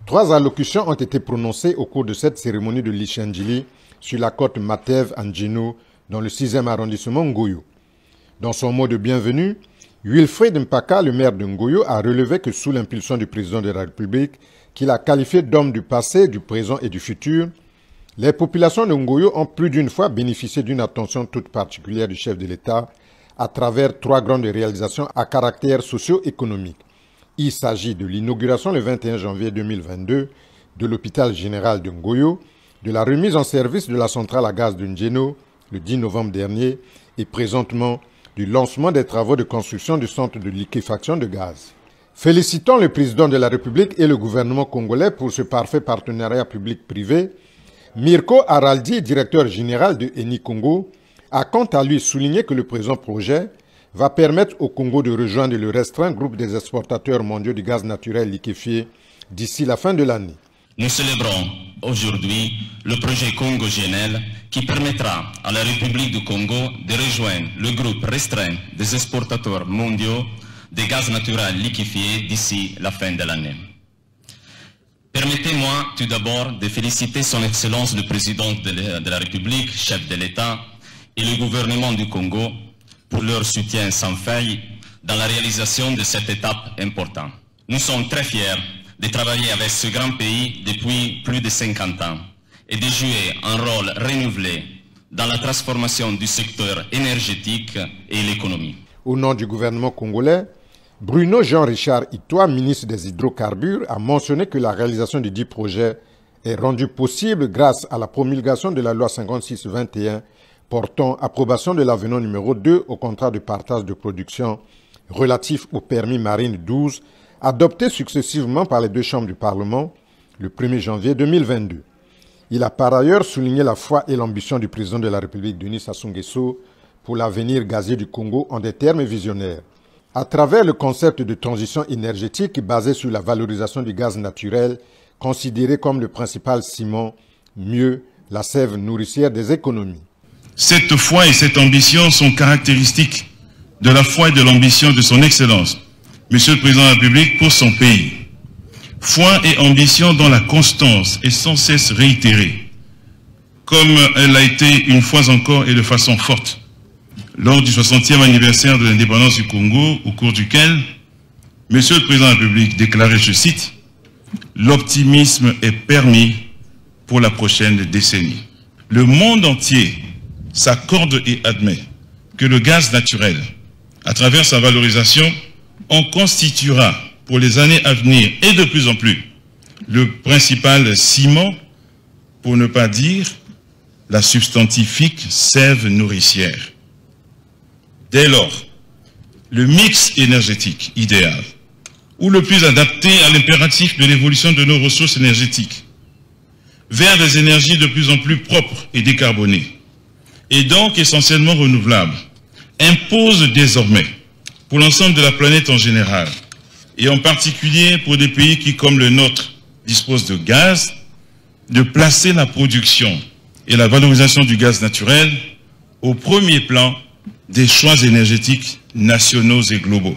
3 allocutions ont été prononcées au cours de cette cérémonie de Lichendjili sur la côte Matev en Djinno, dans le 6e arrondissement Ngoyo. Dans son mot de bienvenue, Wilfred Mpaka, le maire de Ngoyo, a relevé que sous l'impulsion du président de la République, qu'il a qualifié d'homme du passé, du présent et du futur, les populations de Ngoyo ont plus d'une fois bénéficié d'une attention toute particulière du chef de l'État à travers 3 grandes réalisations à caractère socio-économique. Il s'agit de l'inauguration le 21 janvier 2022 de l'hôpital général de Ngoyo, de la remise en service de la centrale à gaz de Ndjeno le 10 novembre dernier et présentement du lancement des travaux de construction du centre de liquéfaction de gaz. Félicitons le président de la République et le gouvernement congolais pour ce parfait partenariat public-privé. Mirko Araldi, directeur général de Eni Congo, a quant à lui souligné que le présent projet va permettre au Congo de rejoindre le restreint groupe des exportateurs mondiaux du gaz naturel liquéfié d'ici la fin de l'année. Nous célébrons aujourd'hui le projet Congo-GNL qui permettra à la République du Congo de rejoindre le groupe restreint des exportateurs mondiaux de gaz naturel liquéfié d'ici la fin de l'année. Permettez-moi tout d'abord de féliciter son Excellence le Président de la République, chef de l'État, et le gouvernement du Congo pour leur soutien sans faille dans la réalisation de cette étape importante. Nous sommes très fiers de travailler avec ce grand pays depuis plus de 50 ans et de jouer un rôle renouvelé dans la transformation du secteur énergétique et l'économie. Au nom du gouvernement congolais, Bruno Jean-Richard Itoa, ministre des Hydrocarbures, a mentionné que la réalisation du dit projet est rendue possible grâce à la promulgation de la loi 56-21 portant approbation de l'avenant numéro 2 au contrat de partage de production relatif au permis marine 12, adopté successivement par les 2 chambres du Parlement le 1er janvier 2022. Il a par ailleurs souligné la foi et l'ambition du président de la République, Denis Sassou Nguesso, pour l'avenir gazier du Congo en des termes visionnaires. À travers le concept de transition énergétique basé sur la valorisation du gaz naturel, considéré comme le principal ciment, mieux la sève nourricière des économies. Cette foi et cette ambition sont caractéristiques de la foi et de l'ambition de son Excellence, Monsieur le Président de la République, pour son pays. Foi et ambition dont la constance est sans cesse réitérée, comme elle a été une fois encore et de façon forte, lors du 60e anniversaire de l'indépendance du Congo, au cours duquel Monsieur le Président de la République déclarait, je cite, « L'optimisme est permis pour la prochaine décennie ». Le monde entier s'accorde et admet que le gaz naturel, à travers sa valorisation, en constituera pour les années à venir et de plus en plus le principal ciment, pour ne pas dire la substantifique sève nourricière. Dès lors, le mix énergétique idéal, ou le plus adapté à l'impératif de l'évolution de nos ressources énergétiques, vers des énergies de plus en plus propres et décarbonées, et donc essentiellement renouvelables, impose désormais, pour l'ensemble de la planète en général, et en particulier pour des pays qui, comme le nôtre, disposent de gaz, de placer la production et la valorisation du gaz naturel au premier plan des choix énergétiques nationaux et globaux.